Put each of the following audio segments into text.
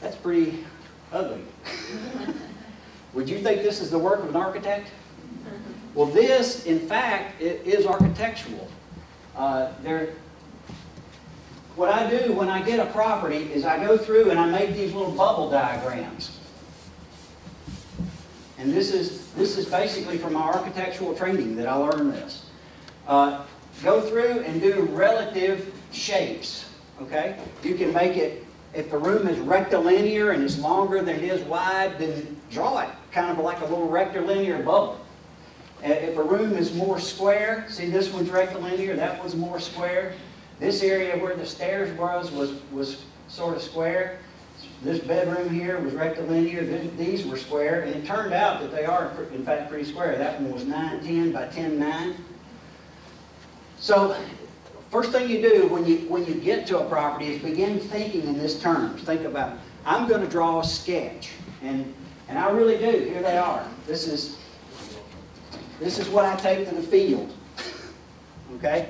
That's pretty ugly. Would you think this is the work of an architect? Well, this, in fact, it is architectural. What I do when I get a property is I go through and I make these little bubble diagrams. And this is basically from my architectural training that I learned this. Go through and do relative shapes. Okay? You can make it, if the room is rectilinear and is longer than it is wide, then draw it kind of like a little rectilinear bubble. If a room is more square, see this one's rectilinear, that one's more square. This area where the stairs was sort of square. This bedroom here was rectilinear. These were square, and it turned out that they are, in fact, pretty square. That one was 910 by 10.9. So, first thing you do when you get to a property is begin thinking in this terms. Think about, I'm going to draw a sketch, and I really do. Here they are. This is what I take to the field. Okay.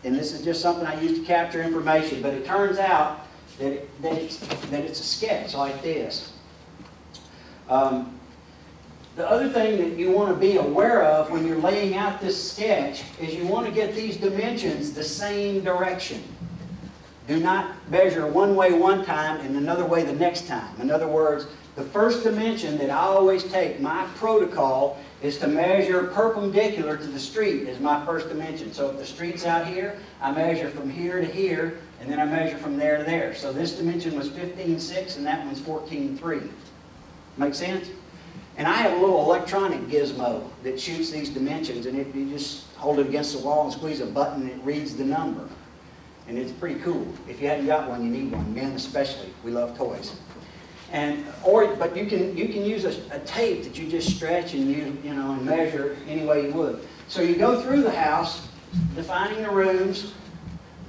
And this is just something I use to capture information, but it turns out that it's a sketch like this. The other thing that you want to be aware of when you're laying out this sketch is you want to get these dimensions the same direction. Do not measure one way one time and another way the next time. In other words, the first dimension that I always take, my protocol, is to measure perpendicular to the street as my first dimension. So if the street's out here, I measure from here to here, and then I measure from there to there. So this dimension was 15.6 and that one's 14.3. Make sense? And I have a little electronic gizmo that shoots these dimensions, and you just hold it against the wall and squeeze a button and it reads the number. And it's pretty cool. If you haven't got one, you need one. Men especially. We love toys. But you can use a tape that you just stretch and and measure any way you would. So you go through the house, defining the rooms,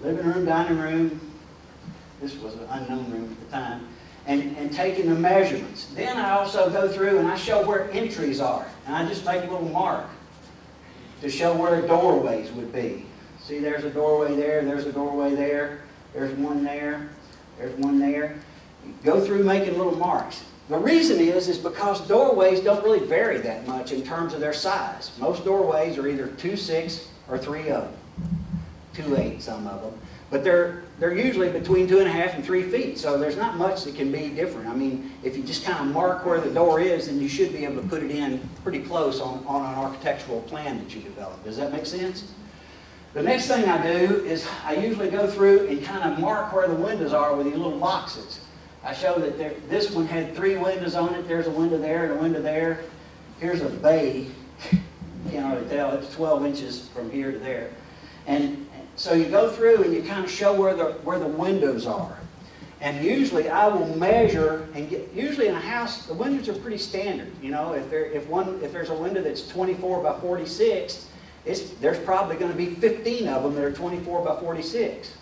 living room, dining room. This was an unknown room at the time, and taking the measurements. Then I also go through and I show where entries are, and I just make a little mark to show where doorways would be. See, there's a doorway there, there's a doorway there, there's one there, there's one there. Go through making little marks. The reason is because doorways don't really vary that much in terms of their size. Most doorways are either 2.6 or 3.0, 2.8 some of them. But they're usually between 2.5 and 3 feet, so there's not much that can be different. I mean, if you just kind of mark where the door is, then you should be able to put it in pretty close on an architectural plan that you develop. Does that make sense? The next thing I do is I usually go through and kind of mark where the windows are with these little boxes. I show that this one had 3 windows on it. There's a window there and a window there. Here's a bay. You can't hardly tell. It's 12 inches from here to there. And so you go through and you kind of show where the windows are. And usually I will measure and usually in a house, the windows are pretty standard. You know, if there's a window that's 24 by 46, there's probably going to be 15 of them that are 24 by 46.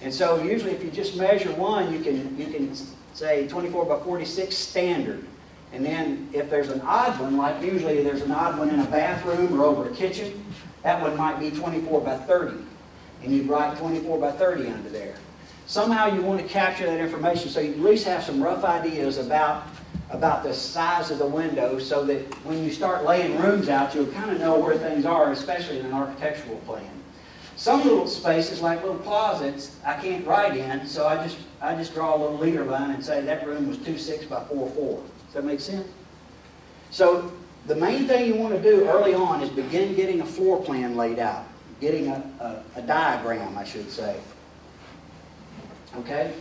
And so usually if you just measure one, you can say 24 by 46 standard. And then if there's an odd one, like usually there's an odd one in a bathroom or over a kitchen, that one might be 24 by 30. And you'd write 24 by 30 under there. Somehow you want to capture that information so you at least have some rough ideas about the size of the window so that when you start laying rooms out, you'll kind of know where things are, especially in an architectural plan. Some little spaces, like little closets, I can't write in, so I just draw a little leader line and say that room was 2.6 by 4.4. Does that make sense? So the main thing you want to do early on is begin getting a floor plan laid out, getting a diagram, I should say. Okay?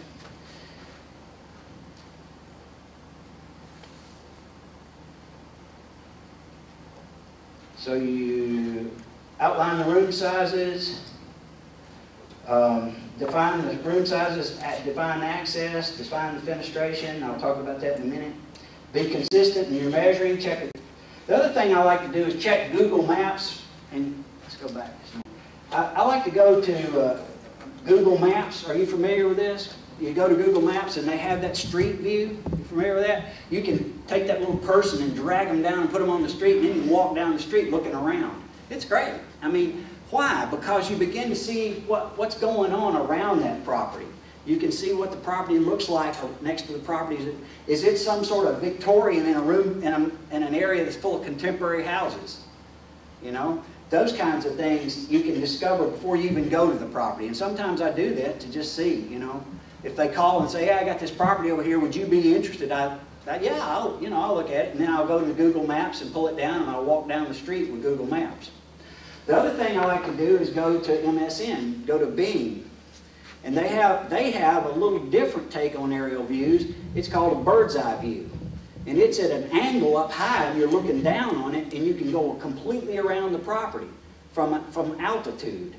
So you outline the room sizes, define the room sizes, define access, define the fenestration. I'll talk about that in a minute. Be consistent in your measuring. Check it. The other thing I like to do is check Google Maps. And let's go back. I like to go to Google Maps. Are you familiar with this? You go to Google Maps and they have that street view. You familiar with that? You can take that little person and drag them down and put them on the street, and then you can walk down the street looking around. It's great. I mean, why? Because you begin to see what's going on around that property. You can see what the property looks like next to the property. Is it some sort of Victorian in a room in an area that's full of contemporary houses? You know, those kinds of things you can discover before you even go to the property. And sometimes I do that to just see, you know. If they call and say, hey, I got this property over here, would you be interested? Yeah, I'll look at it, and then I'll go to Google Maps and pull it down, and I'll walk down the street with Google Maps. The other thing I like to do is go to MSN, go to Bing. And they have a little different take on aerial views. It's called a bird's eye view. And it's at an angle up high, and you're looking down on it, and you can go completely around the property from altitude.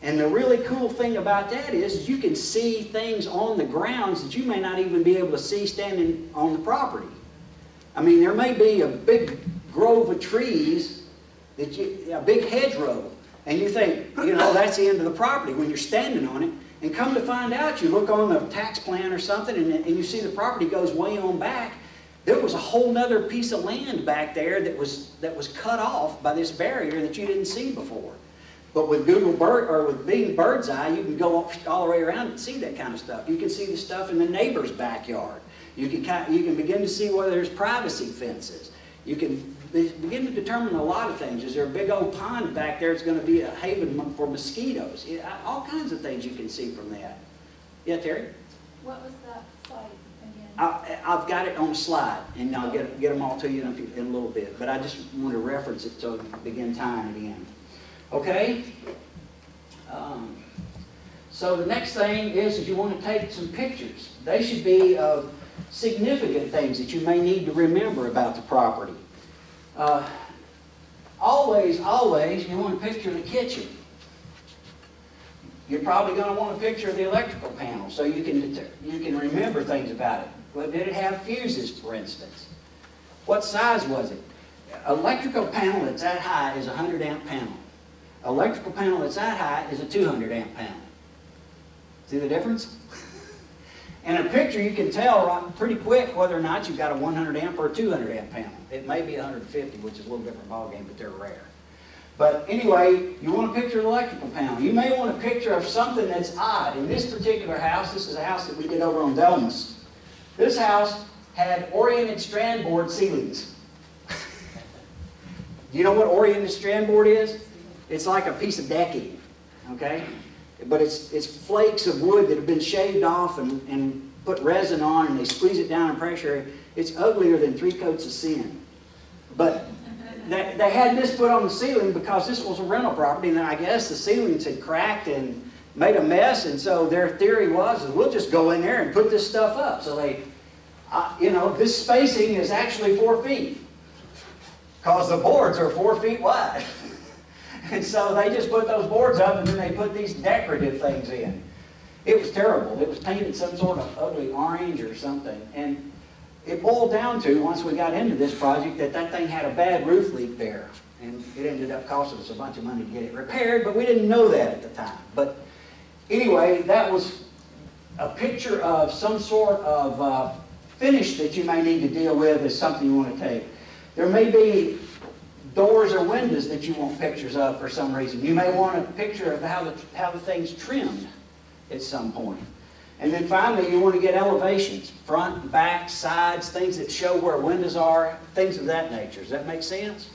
And the really cool thing about that is you can see things on the grounds that you may not even be able to see standing on the property. I mean, there may be a big grove of trees, a big hedgerow, and you think, you know, that's the end of the property when you're standing on it. And come to find out, you look on the tax plan or something, and you see the property goes way on back. There was a whole other piece of land back there that was cut off by this barrier that you didn't see before. But with with Bing Bird's Eye, you can go all the way around and see that kind of stuff. You can see the stuff in the neighbor's backyard. You can begin to see whether there's privacy fences. You can begin to determine a lot of things. Is there a big old pond back there that's going to be a haven for mosquitoes? All kinds of things you can see from that. Yeah, Terry? What was that site again? I've got it on a slide, and I'll get them all to you in a little bit. But I just want to reference it so I can begin tying it in. Okay? So the next thing is you want to take some pictures. They should be of significant things that you may need to remember about the property. Always, you want to picture the kitchen. You're probably going to want a picture of the electrical panel so you can remember things about it. Well, did it have fuses, for instance? What size was it? Electrical panel that's that high is a 100 amp panel. Electrical panel that's that high is a 200 amp panel. See the difference? In a picture, you can tell pretty quick whether or not you've got a 100 amp or a 200 amp panel. It may be 150, which is a little different ballgame, but they're rare. But anyway, you want a picture of the electrical panel. You may want a picture of something that's odd. In this particular house, this is a house that we did over on Delmas. This house had oriented strand board ceilings. Do you know what oriented strand board is? It's like a piece of decking, okay? But it's flakes of wood that have been shaved off and put resin on, and they squeeze it down in pressure. It's uglier than 3 coats of sin. But they had this put on the ceiling because this was a rental property, and I guess the ceilings had cracked and made a mess, and so their theory was, we'll just go in there and put this stuff up. So they, this spacing is actually 4 feet because the boards are 4 feet wide. And so they just put those boards up, and then they put these decorative things in. It was terrible. It was painted some sort of ugly orange or something. And it boiled down to, once we got into this project, that thing had a bad roof leak there. And it ended up costing us a bunch of money to get it repaired, but we didn't know that at the time. But anyway, that was a picture of some sort of finish that you may need to deal with as something you want to take. There may be doors or windows that you want pictures of for some reason. You may want a picture of how the thing's trimmed at some point. And then finally, you want to get elevations, front, back, sides, things that show where windows are, things of that nature. Does that make sense?